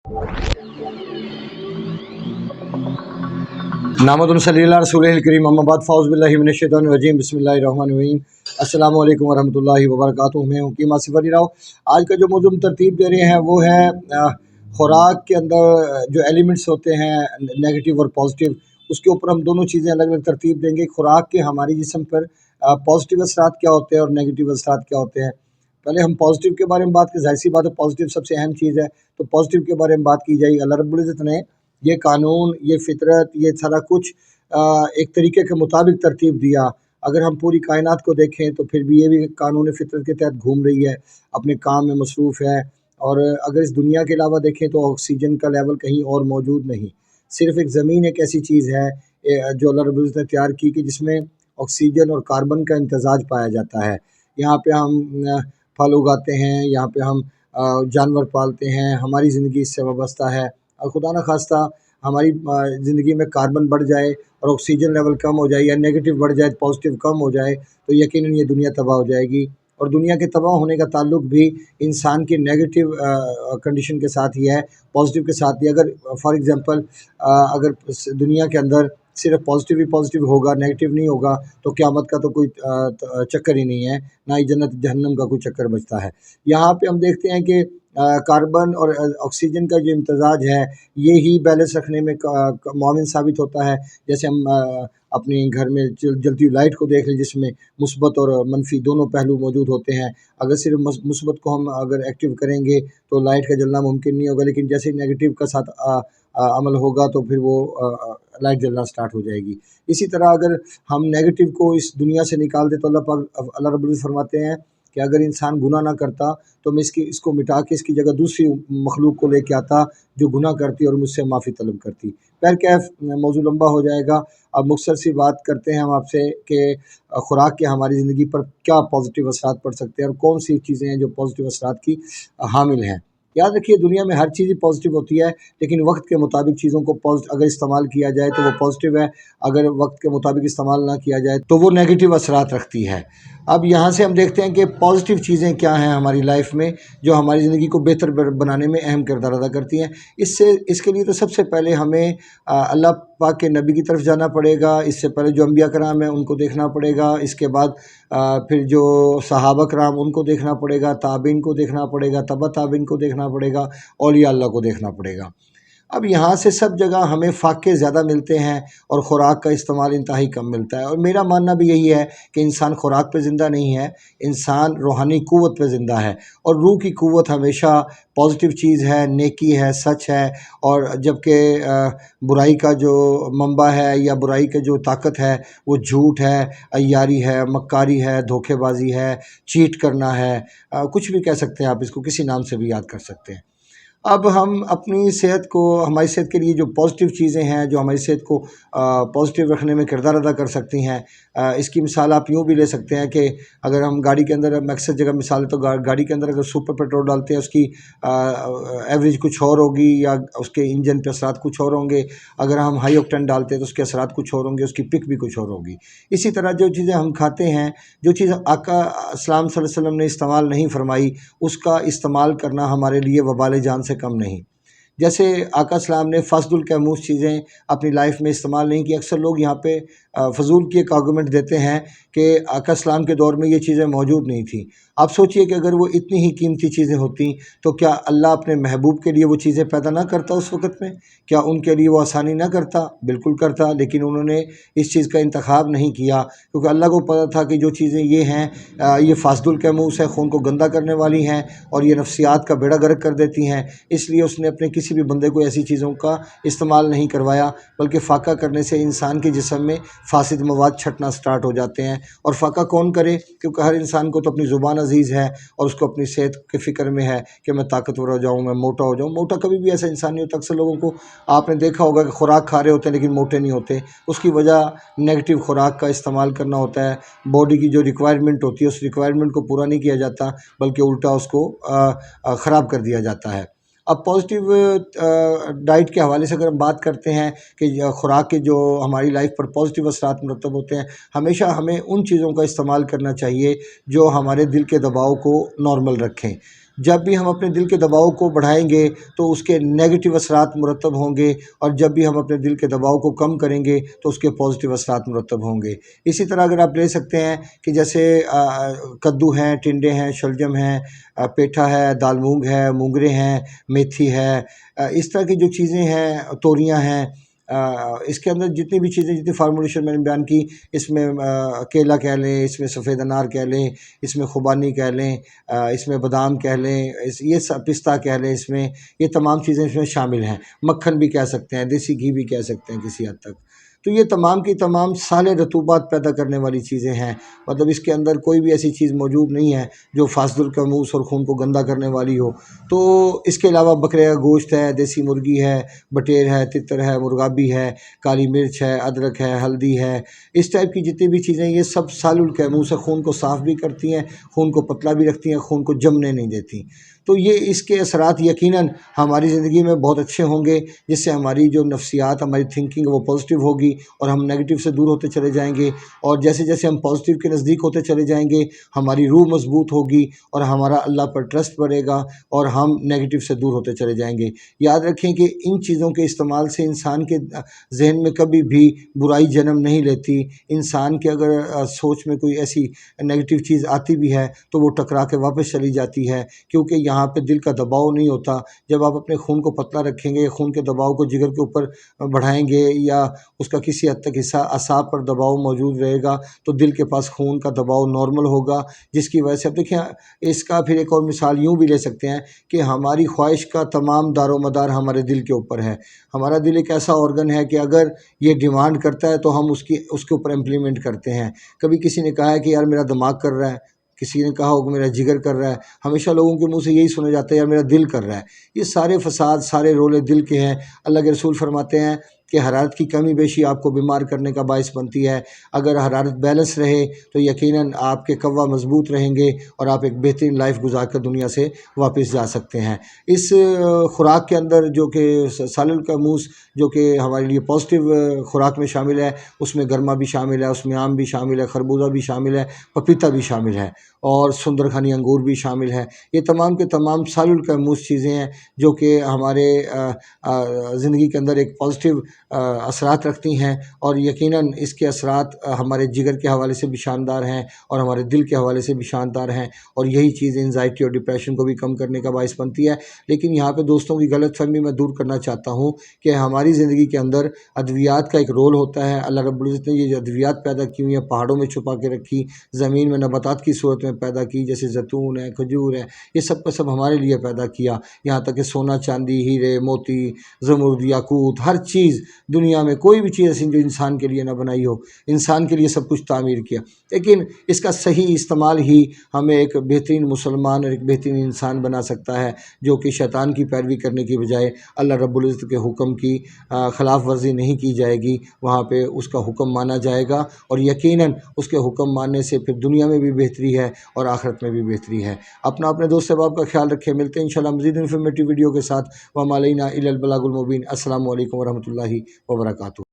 नामद सल्लल्लाहु रसूलिल करीम अम्मा बाद फ़ाउज़ बिल्लाहि मिनश शैतानिर रजीम बिस्मिल्लाहिर रहमानिर रहीम अस्सलामु अलैकुम वरहमतुल्लाहि वबरकातुहू। मैं हूँ कीमा सिफरी राव। आज का जो मौजूद तरतीब दे रहे हैं वो है खुराक के अंदर जो एलिमेंट्स होते हैं नेगेटिव और पॉजिटिव, उसके ऊपर हम दोनों चीज़ें अलग अलग तरतीब देंगे। खुराक के हमारी जिस्म पर पॉजिटिव असरात क्या होते हैं और नेगेटिव असरात क्या होते हैं। पहले हम पॉजिटिव के बारे में बात करें। ज़ाहिर सी बात है पॉजिटिव सबसे अहम चीज़ है, तो पॉजिटिव के बारे में बात की जाएगी। अल्लाह रब्बुल इज़्ज़त ने ये कानून, ये फितरत, ये सारा कुछ एक तरीके के मुताबिक तरतीब दिया। अगर हम पूरी कायनात को देखें तो फिर भी ये भी कानून फितरत के तहत घूम रही है, अपने काम में मसरूफ़ है। और अगर इस दुनिया के अलावा देखें तो ऑक्सीजन का लेवल कहीं और मौजूद नहीं। सिर्फ़ एक ज़मीन एक ऐसी चीज़ है जो अल्लाह रब्बुल इज़्ज़त ने तैयार की कि जिसमें ऑक्सीजन और कार्बन का इम्तज़ाज पाया जाता है। यहाँ पे हम फल उगाते हैं, यहाँ पे हम जानवर पालते हैं, हमारी ज़िंदगी इससे वाबस्ता है। और खुदा न खास्ता हमारी ज़िंदगी में कार्बन बढ़ जाए और ऑक्सीजन लेवल कम हो जाए, या नेगेटिव बढ़ जाए पॉजिटिव कम हो जाए, तो यकीनन ये दुनिया तबाह हो जाएगी। और दुनिया के तबाह होने का ताल्लुक भी इंसान के नेगेटिव कंडीशन के साथ ही है, पॉजिटिव के साथ ही। अगर फॉर एग्ज़ाम्पल अगर दुनिया के अंदर सिर्फ पॉजिटिव ही पॉजिटिव होगा, नेगेटिव नहीं होगा, तो क़यामत का तो कोई चक्कर ही नहीं है, ना ही जन्नत जहन्नम का कोई चक्कर बचता है। यहाँ पे हम देखते हैं कि कार्बन और ऑक्सीजन का जो इम्तज़ाज है, ये ही बैलेंस रखने में मुआविन साबित होता है। जैसे हम अपने घर में जलती हुई लाइट को देख लें, जिसमें मुस्बत और मनफी दोनों पहलू मौजूद होते हैं। अगर सिर्फ मुस्बत को हम अगर एक्टिव करेंगे तो लाइट का जलना मुमकिन नहीं होगा, लेकिन जैसे ही नेगेटिव का साथ अमल होगा तो फिर वो लाइट जलना स्टार्ट हो जाएगी। इसी तरह अगर हम नेगेटिव को इस दुनिया से निकाल दें तो अल्लाह रब्बुल इज़्ज़त फरमाते हैं कि अगर इंसान गुनाह ना करता तो मैं इसको मिटा के इसकी जगह दूसरी मखलूक को लेके आता जो गुनाह करती और मुझसे माफ़ी तलब करती। कैफ मौजू लंबा हो जाएगा। अब मुख्तसर सी बात करते हैं हम आपसे कि खुराक के हमारी ज़िंदगी पर क्या पॉजिटिव असरात पड़ सकते हैं और कौन सी चीज़ें हैं जो पॉजिटिव असरात की हामिल हैं। याद रखिए दुनिया में हर चीज़ ही पॉजिटिव होती है, लेकिन वक्त के मुताबिक चीज़ों को अगर इस्तेमाल किया जाए तो वो पॉजिटिव है, अगर वक्त के मुताबिक इस्तेमाल ना किया जाए तो वो नेगेटिव असरात रखती है। अब यहाँ से हम देखते हैं कि पॉजिटिव चीज़ें क्या हैं हमारी लाइफ में जो हमारी ज़िंदगी को बेहतर बनाने में अहम किरदार अदा करती हैं। इसके लिए तो सबसे पहले हमें अल्लाह पाक के नबी की तरफ जाना पड़ेगा। इससे पहले जो अंबिया कराम हैं उनको देखना पड़ेगा। इसके बाद फिर जो सहाबा कराम उनको देखना पड़ेगा, ताबीन को देखना पड़ेगा, तबा ताबीन को देखना पड़ेगा, औलिया अल्लाह को देखना पड़ेगा। अब यहाँ से सब जगह हमें फ़ाक़े ज़्यादा मिलते हैं और ख़ुराक का इस्तेमाल इंतहाई कम मिलता है। और मेरा मानना भी यही है कि इंसान ख़ुराक पे ज़िंदा नहीं है, इंसान रूहानी क़ुव्वत पे ज़िंदा है। और रूह की क़ुव्वत हमेशा पॉजिटिव चीज़ है, नेकी है, सच है। और जबकि बुराई का जो मंबा है या बुराई का जो ताकत है वो झूठ है, अय्यारी है, मक्कारी है, धोखेबाजी है, चीट करना है, कुछ भी कह सकते हैं आप इसको, किसी नाम से भी याद कर सकते हैं। अब हम अपनी सेहत को, हमारी सेहत के लिए जो पॉजिटिव चीज़ें हैं जो हमारी सेहत को पॉजिटिव रखने में किरदार अदा कर सकती हैं, इसकी मिसाल आप यूँ भी ले सकते हैं कि अगर हम गाड़ी के अंदर, हम अक्सर जगह मिसाल तो गाड़ी के अंदर अगर सुपर पेट्रोल डालते हैं उसकी एवरेज कुछ और होगी या उसके इंजन पे असरात कुछ और होंगे। अगर हम हाई ऑक्टेन डालते हैं तो उसके असरात कुछ और होंगे, उसकी पिक भी कुछ और होगी। इसी तरह जो चीज़ें हम खाते हैं, जो चीज़ आका सल्लल्लाहु अलैहि वसल्लम ने इस्तेमाल नहीं फरमाई, उसका इस्तेमाल करना हमारे लिए वबाल जान से कम नहीं। जैसे आका सलाम ने फ़ासदुल कैमूस चीज़ें अपनी लाइफ में इस्तेमाल नहीं की। अक्सर लोग यहाँ पे फ़जूल की एक आर्गूमेंट देते हैं कि आका सलाम के दौर में ये चीज़ें मौजूद नहीं थी। आप सोचिए कि अगर वो इतनी ही कीमती चीज़ें होती तो क्या अल्लाह अपने महबूब के लिए वो चीज़ें पैदा ना करता उस वक़्त में? क्या उनके लिए वो आसानी ना करता? बिल्कुल करता, लेकिन उन्होंने इस चीज़ का इंतखाब नहीं किया क्योंकि अल्लाह को पता था कि जो चीज़ें ये हैं ये फ़ासदुल कैमूस है, खून को गंदा करने वाली हैं और ये नफ्सियात का बेड़ा गर्क कर देती हैं। इसलिए उसने अपने किसी भी बंदे को ऐसी चीज़ों का इस्तेमाल नहीं करवाया, बल्कि फ़ाका करने से इंसान के जिस्म में फासिद मवाद छटना स्टार्ट हो जाते हैं। और फ़ाका कौन करे? क्योंकि हर इंसान को तो अपनी ज़ुबान अजीज़ है और उसको अपनी सेहत की फ़िक्र में है कि मैं ताकतवर हो जाऊँ, मैं मोटा हो जाऊँ। मोटा कभी भी ऐसा इंसान नहीं होता। अक्सर लोगों को आपने देखा होगा कि खुराक खा रहे होते हैं लेकिन मोटे नहीं होते। उसकी वजह नेगेटिव खुराक का इस्तेमाल करना होता है। बॉडी की जो रिक्वायरमेंट होती है उस रिक्वायरमेंट को पूरा नहीं किया जाता, बल्कि उल्टा उसको ख़राब कर दिया जाता है। अब पॉजिटिव डाइट के हवाले से अगर हम बात करते हैं कि खुराक के जो हमारी लाइफ पर पॉजिटिव असरात मुरतब होते हैं, हमेशा हमें उन चीज़ों का इस्तेमाल करना चाहिए जो हमारे दिल के दबाव को नॉर्मल रखें। جب بھی ہم اپنے دل کے دباؤ کو بڑھائیں گے تو اس کے نیگیٹو اثرات مرتب ہوں گے، اور جب بھی ہم اپنے دل کے دباؤ کو کم کریں گے تو اس کے پازیٹیو اثرات مرتب ہوں گے۔ اسی طرح اگر آپ لے سکتے ہیں کہ جیسے کدو ہیں، ٹنڈے ہیں، شلجم ہیں، پیٹھا ہے، دال مونگ ہے، مونگرے ہیں، میتھی ہے، اس طرح کی جو چیزیں ہیں، توریاں ہیں، اس کے اندر جتنی بھی چیزیں، جتنی فارمولیشن میں نے بیان کی، اس میں کیلا کہہ لیں، اس میں سفید انار کہہ لیں، اس میں خوبانی کہہ لیں، اس میں بادام کہہ لیں، یہ پستہ کہہ لیں، اس میں یہ تمام چیزیں اس میں شامل ہیں۔ مکھن بھی کہہ سکتے ہیں، دیسی گھی بھی کہہ سکتے ہیں کسی حد تک۔ تو یہ تمام کی تمام صالح رطوبات پیدا کرنے والی چیزیں ہیں، مطلب اس کے اندر کوئی بھی ایسی چیز موجود نہیں ہے جو فاسد القاموس اور خون کو گندا کرنے والی ہو۔ تو اس کے علاوہ بکرے کا گوشت ہے، دیسی مرغی ہے، بٹیر ہے، تتر ہے، مرغابی ہے، کالی مرچ ہے، ادرک ہے، ہلدی ہے، اس ٹائپ کی جتنی بھی چیزیں، یہ سب صالح القاموس ہے، خون کو صاف بھی کرتی ہیں، خون کو پتلا بھی رکھتی ہیں، خون کو جمنے نہیں دیتی۔ تو یہ اس کے اثرات یقیناً ہماری زندگی میں بہت اچھے ہوں گے، جس سے ہماری جو نفسیات، ہماری تھنکنگ وہ پازیٹیو ہوگی، اور ہم نیگیٹو سے دور ہوتے چلے جائیں گے، اور جیسے جیسے ہم پازیٹیو کے نزدیک ہوتے چلے جائیں گے ہماری روح مضبوط ہوگی، اور ہمارا اللہ پر ٹرسٹ بڑھے گا، اور ہم نیگیٹو سے دور ہوتے چلے جائیں گے۔ یاد رکھیں کہ ان چیزوں کے استعمال سے انسان کے ذہن میں کبھی بھی برائی جنم نہیں لیتی۔ انسان کے اگر سوچ میں کوئی ایسی نیگیٹو چیز آتی بھی ہے تو وہ ٹکرا کے واپس چلی جاتی ہے، کیونکہ یہاں پہ دل کا دباؤ نہیں ہوتا۔ جب آپ اپنے خون کو پتلا رکھیں گے، خون کے دباؤ کو جگر کے اوپر بڑھائیں گے، یا اس کا کسی حد تک حصہ اعصاب پر دباؤ موجود رہے گا، تو دل کے پاس خون کا دباؤ نارمل ہوگا، جس کی وجہ سے اب دیکھیں اس کا پھر ایک اور مثال یوں بھی لے سکتے ہیں کہ ہماری خواہش کا تمام دار و مدار ہمارے دل کے اوپر ہے۔ ہمارا دل ایک ایسا آرگن ہے کہ اگر یہ ڈیمانڈ کرتا ہے تو ہم اس کے اوپر امپلیمنٹ کرتے ہیں۔ کبھی کسی نے کہا ہے کہ یار میرا دماغ کر رہا ہے، کسی نے کہا ہو کہ میرا جگر کر رہا ہے، ہمیشہ لوگوں کے منہ سے یہی سنا جاتا ہے یار میرا دل کر رہا ہے۔ یہ سارے فساد، سارے رولے دل کے ہیں۔ اللہ کے رسول فرماتے ہیں کہ حرارت کی کمی بیشی آپ کو بیمار کرنے کا باعث بنتی ہے۔ اگر حرارت بیلنس رہے تو یقیناً آپ کے قوا مضبوط رہیں گے، اور آپ ایک بہترین لائف گزار کر دنیا سے واپس جا سکتے ہیں۔ اس خوراک کے اندر جو کہ صالح القاموس، جو کہ ہمارے لیے پازیٹیو خوراک میں شامل ہے، اس میں گرما بھی شامل ہے، اس میں آم بھی شامل ہے، خربوزہ بھی شامل ہے، پپیتا بھی شامل ہے، اور سندرخانی انگور بھی شامل ہے۔ یہ تمام کے تمام صالح القاموس چیزیں ہیں جو کہ ہمارے زندگی کے اندر ایک پازیٹیو اثرات رکھتی ہیں، اور یقیناً اس کے اثرات ہمارے جگر کے حوالے سے بھی شاندار ہیں، اور ہمارے دل کے حوالے سے بھی شاندار ہیں، اور یہی چیز انزائٹی اور ڈپریشن کو بھی کم کرنے کا باعث بنتی ہے۔ لیکن یہاں پہ دوستوں کی غلط فہمی میں دور کرنا چاہتا ہوں کہ ہماری زندگی کے اندر ادویات کا ایک رول ہوتا ہے۔ اللہ رب العزت نے یہ جو ادویات پیدا کی ہوئی ہیں، پہاڑوں میں چھپا کے رکھی، زمین میں نباتات کی صورت میں پیدا کی، جیسے زیتون ہے، کھجور ہے، یہ سب کا سب ہمارے لیے پیدا کیا۔ یہاں تک کہ سونا، چاندی، ہیرے، موتی، زمرد، یاقوت، ہر چیز دنیا میں کوئی بھی چیز ایسی جو انسان کے لیے نہ بنائی ہو، انسان کے لیے سب کچھ تعمیر کیا۔ لیکن اس کا صحیح استعمال ہی ہمیں ایک بہترین مسلمان اور ایک بہترین انسان بنا سکتا ہے، جو کہ شیطان کی پیروی کرنے کی بجائے اللہ رب العزت کے حکم کی خلاف ورزی نہیں کی جائے گی، وہاں پہ اس کا حکم مانا جائے گا، اور یقیناً اس کے حکم ماننے سے پھر دنیا میں بھی بہتری ہے اور آخرت میں بھی بہتری ہے۔ اپنے دوست احباب کا خیال رکھیں، ملتے ہیں انشاءاللہ مزید انفارمیٹیو ویڈیو کے ساتھ۔ وما علینا الا البلاغ المبین۔ السلام علیکم ورحمۃ اللہ وبرکاتہ۔